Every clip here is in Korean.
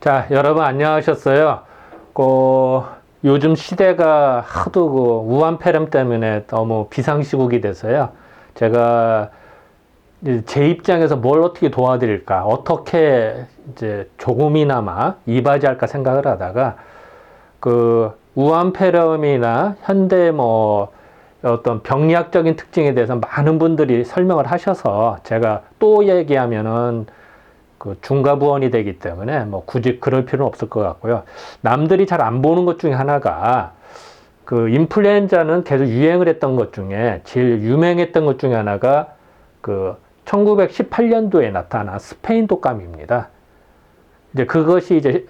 자, 여러분 안녕하셨어요? 요즘 시대가 하도 우한 폐렴 때문에 너무 비상시국이 돼서요. 제가 이제 제 입장에서 뭘 어떻게 도와드릴까, 어떻게 이제 조금이나마 이바지할까 생각을 하다가 우한 폐렴이나 현대 어떤 병리학적인 특징에 대해서 많은 분들이 설명을 하셔서 제가 또 얘기하면은 중과부원이 되기 때문에 굳이 그럴 필요는 없을 것 같고요. 남들이 잘 안 보는 것 중에 하나가 인플루엔자는 계속 유행을 했던 것 중에 제일 유명했던 것 중에 하나가 1918년도에 나타난 스페인 독감입니다. 이제 그것이 이제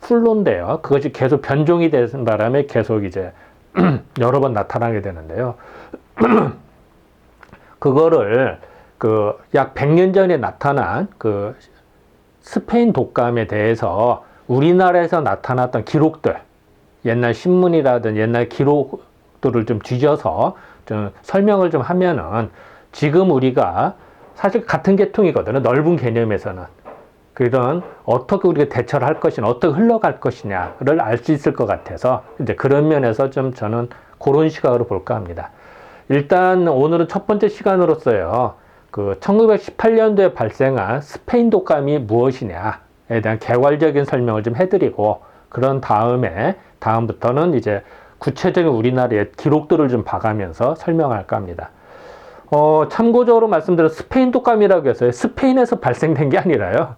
플루인데요. 그것이 계속 변종이 되는 바람에 계속 이제 여러 번 나타나게 되는데요. 그거를 약 100년 전에 나타난 스페인 독감에 대해서 우리나라에서 나타났던 기록들, 옛날 신문이라든 옛날 기록들을 좀 뒤져서 좀 설명을 좀 하면은 지금 우리가 사실 같은 계통이거든요. 넓은 개념에서는. 그런 어떻게 우리가 대처를 할 것이냐, 어떻게 흘러갈 것이냐를 알 수 있을 것 같아서 이제 그런 면에서 좀 저는 그런 시각으로 볼까 합니다. 일단 오늘은 첫 번째 시간으로서요. 1918년도에 발생한 스페인 독감이 무엇이냐에 대한 개괄적인 설명을 좀 해드리고, 그런 다음부터는 이제 구체적인 우리나라의 기록들을 좀 봐가면서 설명할까 합니다. 참고적으로 말씀드려 스페인 독감이라고 해서 스페인에서 발생된 게 아니라요.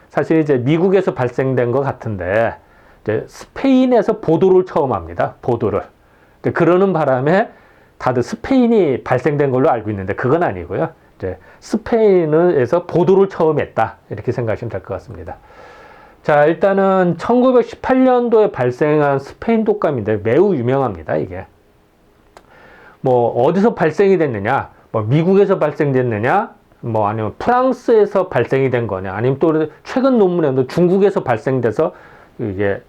사실 이제 미국에서 발생된 것 같은데, 이제 스페인에서 보도를 처음 합니다. 보도를. 그러는 바람에 다들 스페인이 발생된 걸로 알고 있는데 그건 아니고요. 이제 스페인에서 보도를 처음 했다, 이렇게 생각하시면 될 것 같습니다. 자, 일단은 1918년도에 발생한 스페인 독감인데 매우 유명합니다. 이게 어디서 발생이 됐느냐, 미국에서 발생됐느냐, 아니면 프랑스에서 발생이 된 거냐, 아니면 또 최근 논문에도 중국에서 발생돼서 이게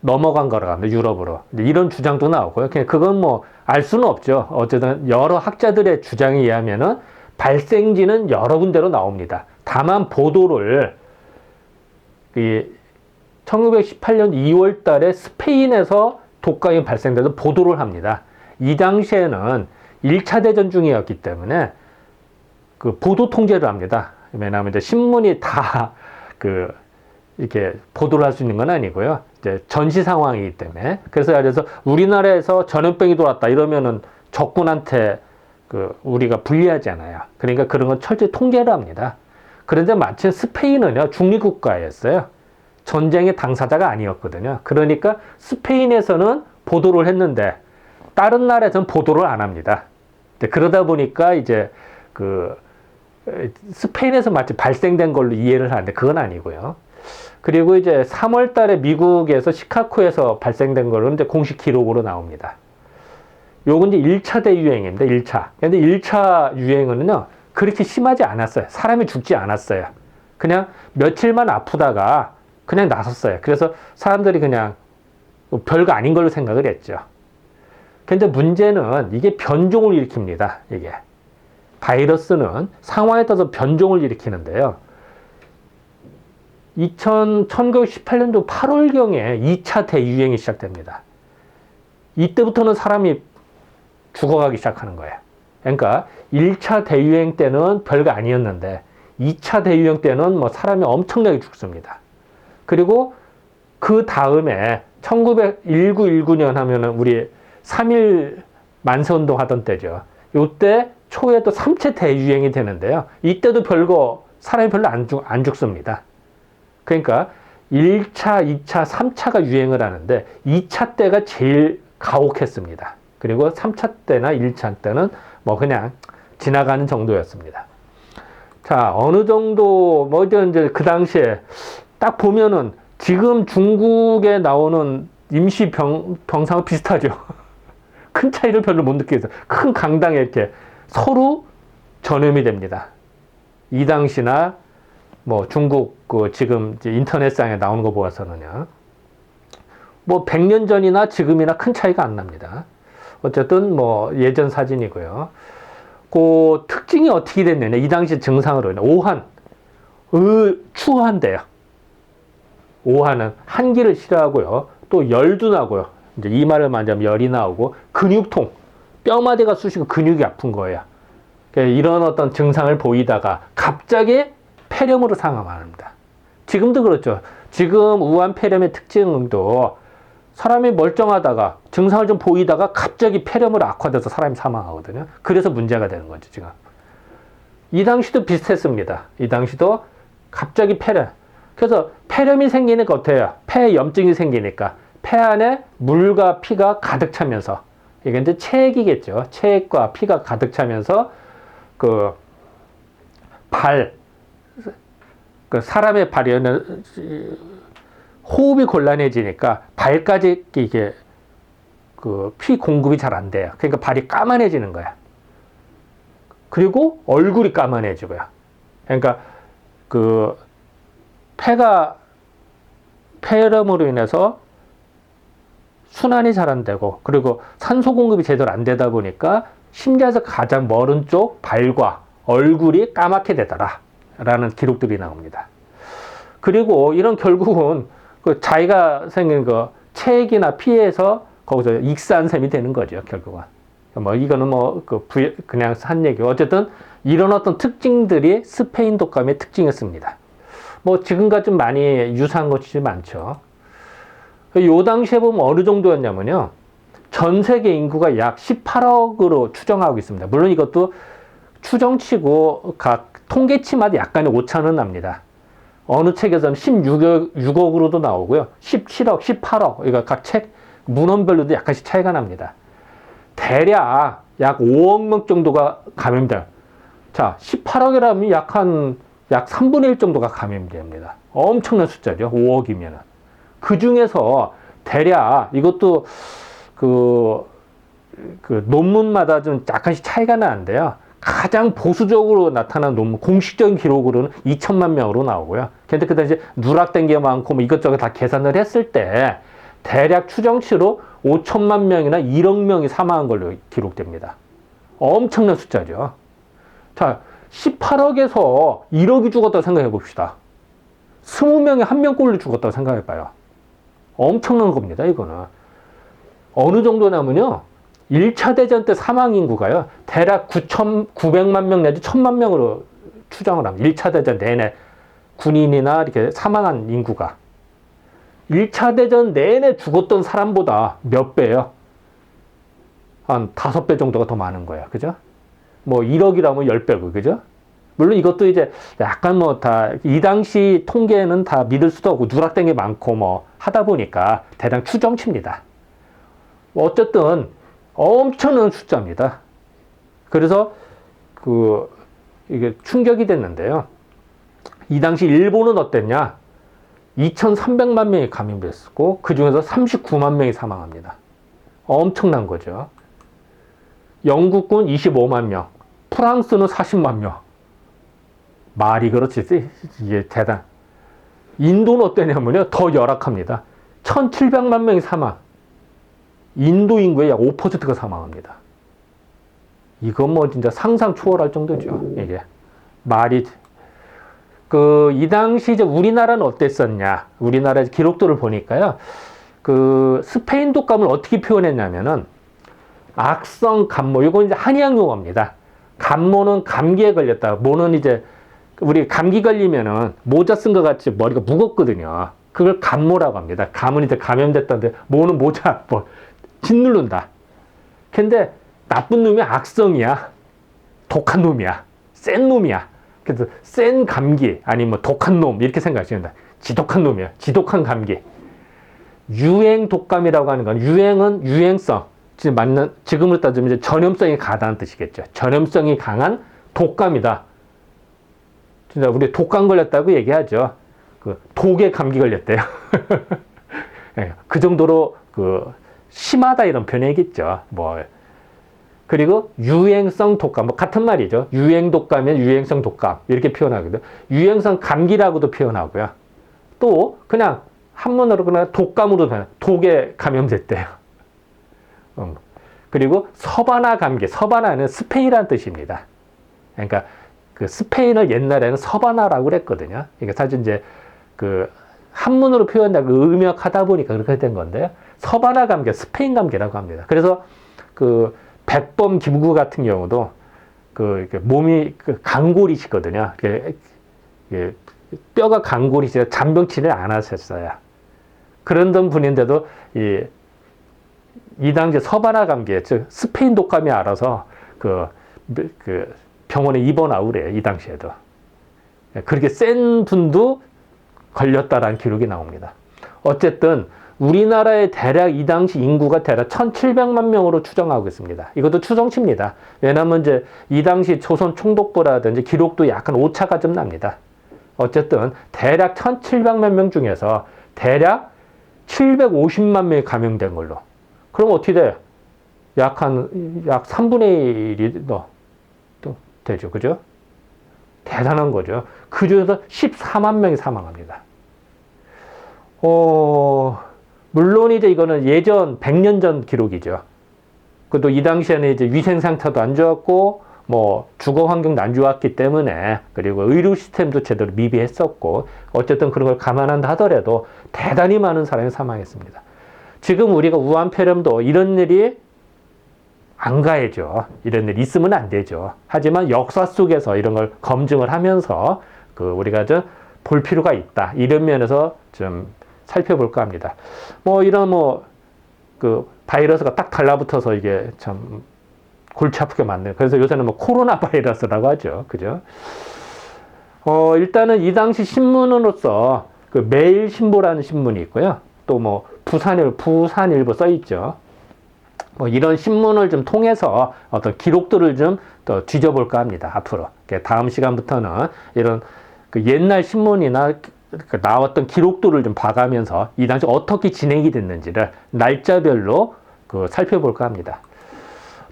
넘어간 거라 합니다. 유럽으로. 이런 주장도 나오고요. 그냥 그건 알 수는 없죠. 어쨌든 여러 학자들의 주장에 의하면은 발생지는 여러 군데로 나옵니다. 다만 보도를 1918년 2월 달에 스페인에서 독감이 발생돼서 보도를 합니다. 이 당시에는 1차 대전 중이었기 때문에 보도 통제를 합니다. 왜냐하면 이제 신문이 다 이렇게 보도를 할 수 있는 건 아니고요. 이제 전시 상황이기 때문에. 그래서 우리나라에서 전염병이 돌았다 이러면은 적군한테 우리가 불리하잖아요. 그러니까 그런 건 철저히 통제를 합니다. 그런데 마침 스페인은요, 중립국가였어요. 전쟁의 당사자가 아니었거든요. 그러니까 스페인에서는 보도를 했는데 다른 나라에서는 보도를 안 합니다. 그러다 보니까 이제 스페인에서 마치 발생된 걸로 이해를 하는데 그건 아니고요. 그리고 이제 3월 달에 미국에서 시카고에서 발생된 거는 이제 공식 기록으로 나옵니다. 요건 이제 1차 대유행입니다. 1차. 근데 1차 유행은요, 그렇게 심하지 않았어요. 사람이 죽지 않았어요. 그냥 며칠만 아프다가 그냥 나섰어요. 그래서 사람들이 그냥 별거 아닌 걸로 생각을 했죠. 근데 문제는 이게 변종을 일으킵니다. 이게. 바이러스는 상황에 따라서 변종을 일으키는데요. 1918년도 8월경에 2차 대유행이 시작됩니다. 이때부터는 사람이 죽어가기 시작하는 거예요. 그러니까 1차 대유행 때는 별거 아니었는데 2차 대유행 때는 사람이 엄청나게 죽습니다. 그리고 그 다음에 1919년 하면은 우리 3.1 만세운동 하던 때죠. 이때 초에 또 3차 대유행이 되는데요. 이때도 사람이 별로 안 죽습니다. 그러니까 1차, 2차, 3차가 유행을 하는데 2차 때가 제일 가혹했습니다. 그리고 3차 때나 1차 때는 그냥 지나가는 정도였습니다. 자, 어느 정도 이제 그 당시에 딱 보면은 지금 중국에 나오는 임시 병상은 비슷하죠. 큰 차이를 별로 못 느끼겠어요. 큰 강당에 이렇게 서로 전염이 됩니다. 이 당시나 중국 지금 이제 인터넷상에 나오는 거 보아서는요. 100년 전이나 지금이나 큰 차이가 안 납니다. 어쨌든 예전 사진이고요. 그 특징이 어떻게 됐느냐, 이 당시 증상으로 오한, 추한데요. 오한은 한기를 싫어하고요. 또 열도 나고요. 이제 이마를 만지면 열이 나오고 근육통, 뼈마디가 쑤시고 근육이 아픈 거예요. 이런 어떤 증상을 보이다가 갑자기 폐렴으로 사망합니다. 지금도 그렇죠. 지금 우한 폐렴의 특징도 사람이 멀쩡하다가 증상을 좀 보이다가 갑자기 폐렴으로 악화돼서 사람이 사망하거든요. 그래서 문제가 되는 거죠, 지금. 이 당시도 비슷했습니다. 이 당시도 갑자기 폐렴. 그래서 폐렴이 생기니까 어때요? 폐염증이 생기니까 폐 안에 물과 피가 가득 차면서, 이게 이제 체액이겠죠. 체액과 피가 가득 차면서 그 사람의 발에는 호흡이 곤란해지니까 발까지 이게 그 피 공급이 잘 안 돼요. 그러니까 발이 까만해지는 거야. 그리고 얼굴이 까만해지고요. 그러니까 그 폐렴으로 인해서 순환이 잘 안 되고, 그리고 산소 공급이 제대로 안 되다 보니까 심장에서 가장 멀은 쪽 발과 얼굴이 까맣게 되더라 라는 기록들이 나옵니다. 그리고 이런 결국은 그 자기가 생긴 그 체액이나 피에서 거기서 익사한 셈이 되는 거죠, 결국은. 뭐 이거는 그냥 한 얘기고, 어쨌든 이런 어떤 특징들이 스페인 독감의 특징이었습니다. 뭐 지금과 좀 많이 유사한 것이 많죠. 요 당시에 보면 어느 정도였냐면요, 전 세계 인구가 약 18억으로 추정하고 있습니다. 물론 이것도 추정치고 각 통계치마다 약간의 오차는 납니다. 어느 책에서는 16억으로도 나오고요, 17억, 18억, 그러니까 각 책 문헌별로도 약간씩 차이가 납니다. 대략 약 5억 명 정도가 감염돼요. 자, 18억이라면 약 3분의 1 정도가 감염됩니다. 엄청난 숫자죠, 5억이면. 그 중에서 대략 이것도 그 논문마다 좀 약간씩 차이가 나는데요, 가장 보수적으로 나타난 논문, 공식적인 기록으로는 2천만 명으로 나오고요. 근데 그 당시 누락된 게 많고 뭐 이것저것 다 계산을 했을 때 대략 추정치로 5천만 명이나 1억 명이 사망한 걸로 기록됩니다. 엄청난 숫자죠. 자, 18억에서 1억이 죽었다고 생각해 봅시다. 20명에 1명꼴로 죽었다고 생각해 봐요. 엄청난 겁니다, 이거는. 어느 정도냐면요, 1차 대전 때 사망 인구가요, 대략 900만 명 내지 1000만 명으로 추정을 합니다. 1차 대전 내내 군인이나 이렇게 사망한 인구가. 1차 대전 내내 죽었던 사람보다 몇 배예요? 한 5배 정도가 더 많은 거예요. 그죠? 뭐 1억이라면 10배고, 그죠? 물론 이것도 이제 약간 이 당시 통계는 다 믿을 수도 없고 누락된 게 많고 뭐 하다 보니까 대략 추정치입니다. 어쨌든 엄청난 숫자입니다. 그래서 이게 충격이 됐는데요, 이 당시 일본은 어땠냐? 2,300만 명이 감염됐고 그 중에서 39만 명이 사망합니다. 엄청난 거죠. 영국은 25만 명, 프랑스는 40만 명. 말이 그렇지, 이게 대단. 인도는 어땠냐면요, 더 열악합니다. 1,700만 명이 사망. 인도 인구의 약 5%가 사망합니다. 이건 뭐 진짜 상상 초월할 정도죠, 이게. 말이. 이 당시 이제 우리나라는 어땠었냐? 우리나라의 기록들을 보니까요, 스페인 독감을 어떻게 표현했냐면은, 악성 감모, 이건 이제 한의학 용어입니다. 감모는 감기에 걸렸다. 모는 이제, 우리 감기 걸리면은 모자 쓴 것 같이 머리가 무겁거든요. 그걸 감모라고 합니다. 감은 이제 감염됐다는데, 모는 모자, 짓누른다. 근데 나쁜 놈이 악성이야. 독한 놈이야. 센 놈이야. 그래서 센 감기, 아니면 독한 놈, 이렇게 생각하시면 됩니다. 지독한 놈이야. 지독한 감기. 유행 독감이라고 하는 건, 유행은 유행성. 지금으로 따지면 이제 전염성이 강하다는 뜻이겠죠. 전염성이 강한 독감이다. 진짜 우리 독감 걸렸다고 얘기하죠. 독에 감기 걸렸대요. 그 정도로 심하다 이런 표현이겠죠. 그리고 유행성 독감, 같은 말이죠. 유행 독감이면 유행성 독감 이렇게 표현하거든요. 유행성 감기라고도 표현하고요. 또 그냥 한문으로 그냥 독감으로 독에 감염됐대요. 그리고 서바나 감기, 서바나는 스페인이라는 뜻입니다. 그러니까 스페인을 옛날에는 서바나라고 그랬거든요. 그러니까 사실 이제 한문으로 표현하고 음역하다 보니까 그렇게 된 건데요. 서바나 감기, 스페인 감기라고 합니다. 그래서 그 백범 김구 같은 경우도 그 몸이 그 강골이시거든요. 뼈가 강골이시라 잔병치를 안 하셨어요. 그런 분인데도 이 당시 서바나 감기, 즉 스페인 독감이 알아서 그 병원에 입원하우래요. 이 당시에도. 그렇게 센 분도 걸렸다라는 기록이 나옵니다. 어쨌든 우리나라의 대략 이 당시 인구가 대략 1,700만 명으로 추정하고 있습니다. 이것도 추정치입니다. 왜냐하면 이제 이 당시 조선 총독부라든지 기록도 약간 오차가 좀 납니다. 어쨌든 대략 1,700만 명 중에서 대략 750만 명이 감염된 걸로. 그럼 어떻게 돼? 약 3분의 1이 또 되죠. 그죠? 대단한 거죠. 그 중에서 14만 명이 사망합니다. 물론 이제 이거는 예전 100년 전 기록이죠. 그것도 이 당시에는 이제 위생 상태도 안 좋았고, 뭐 주거 환경도 안 좋았기 때문에, 그리고 의료 시스템도 제대로 미비했었고, 어쨌든 그런 걸 감안한다 하더라도 대단히 많은 사람이 사망했습니다. 지금 우리가 우한폐렴도 이런 일이 안 가야죠. 이런 일이 있으면 안 되죠. 하지만 역사 속에서 이런 걸 검증을 하면서 우리가 좀 볼 필요가 있다. 이런 면에서 좀 살펴볼까 합니다. 이런 바이러스가 딱 달라붙어서 이게 참 골치 아프게 만드는. 그래서 요새는 코로나 바이러스라고 하죠. 그죠? 일단은 이 당시 신문으로서 매일신보라는 신문이 있고요. 또 부산일보 써있죠. 이런 신문을 좀 통해서 어떤 기록들을 좀 더 뒤져볼까 합니다. 앞으로. 다음 시간부터는 이런 옛날 신문이나 나왔던 기록들을 좀 봐가면서 이 당시 어떻게 진행이 됐는지를 날짜별로 살펴볼까 합니다.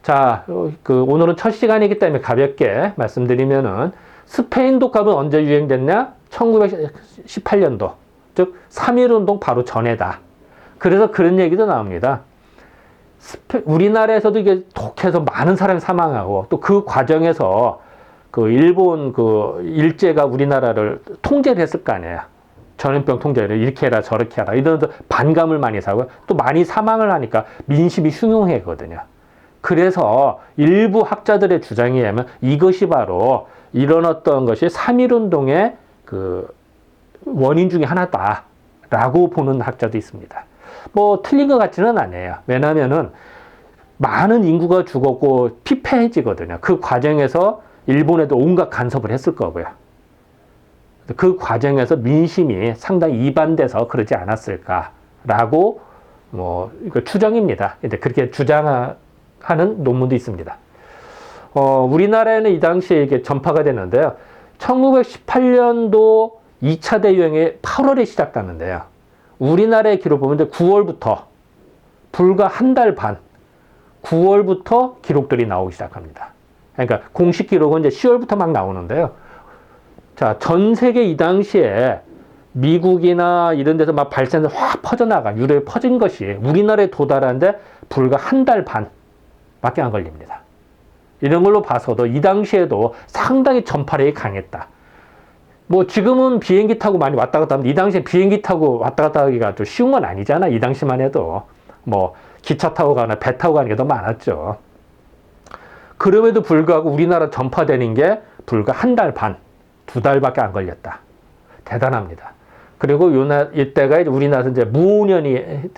자, 오늘은 첫 시간이기 때문에 가볍게 말씀드리면은 스페인 독감은 언제 유행됐냐? 1918년도. 즉, 3.1운동 바로 전에다. 그래서 그런 얘기도 나옵니다. 우리나라에서도 이게 독해서 많은 사람이 사망하고 또 그 과정에서 일본 일제가 우리나라를 통제를 했을 거 아니에요. 전염병 통제를 이렇게 해라 저렇게 해라 이러면서 반감을 많이 사고 또 많이 사망을 하니까 민심이 흉흉해거든요. 그래서 일부 학자들의 주장에 의하면 이것이 바로 일어났던 것이 3.1운동의 원인 중에 하나다라고 보는 학자도 있습니다. 틀린 것 같지는 않아요. 왜냐면은 많은 인구가 죽었고 피폐해지거든요. 그 과정에서 일본에도 온갖 간섭을 했을 거고요. 그 과정에서 민심이 상당히 이반돼서 그러지 않았을까라고 이거 추정입니다. 근데 그렇게 주장하는 논문도 있습니다. 우리나라에는 이 당시에 이게 전파가 됐는데요. 1918년도 2차 대유행이 8월에 시작됐는데요. 우리나라의 기록 보면 이제 9월부터 불과 한 달 반, 9월부터 기록들이 나오기 시작합니다. 그러니까 공식 기록은 이제 10월부터 막 나오는데요. 자, 전 세계 이 당시에 미국이나 이런 데서 막 발생해서 확 퍼져나간, 유럽에 퍼진 것이 우리나라에 도달하는데 불과 한 달 반밖에 안 걸립니다. 이런 걸로 봐서도 이 당시에도 상당히 전파력이 강했다. 지금은 비행기 타고 많이 왔다 갔다 하면 이 당시에 비행기 타고 왔다 갔다 하기가 좀 쉬운 건 아니잖아. 이 당시만 해도. 기차 타고 가거나 배 타고 가는 게 더 많았죠. 그럼에도 불구하고 우리나라 전파되는 게 불과 한 달 반, 2달밖에 안 걸렸다. 대단합니다. 그리고 이때가 우리나라에서 이제 무오년이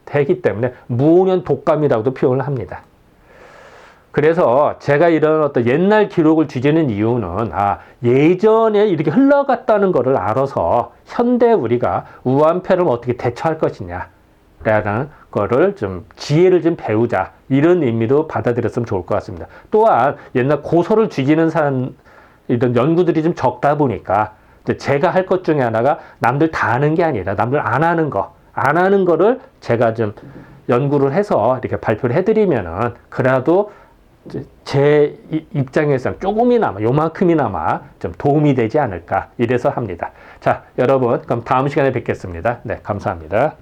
되기 때문에 무오년 독감이라고도 표현을 합니다. 그래서 제가 이런 어떤 옛날 기록을 뒤지는 이유는 예전에 이렇게 흘러갔다는 것을 알아서 현대 우리가 우한폐렴을 어떻게 대처할 것이냐라는 거를 좀 지혜를 좀 배우자 이런 의미로 받아들였으면 좋을 것 같습니다. 또한 옛날 고서를 뒤지는 이런 연구들이 좀 적다 보니까 제가 할 것 중에 하나가 남들 다 아는 게 아니라 남들 안 하는 거를 제가 좀 연구를 해서 이렇게 발표를 해드리면은 그래도 제 입장에서 조금이나마 요만큼이나마 좀 도움이 되지 않을까 이래서 합니다. 자, 여러분 그럼 다음 시간에 뵙겠습니다. 네, 감사합니다.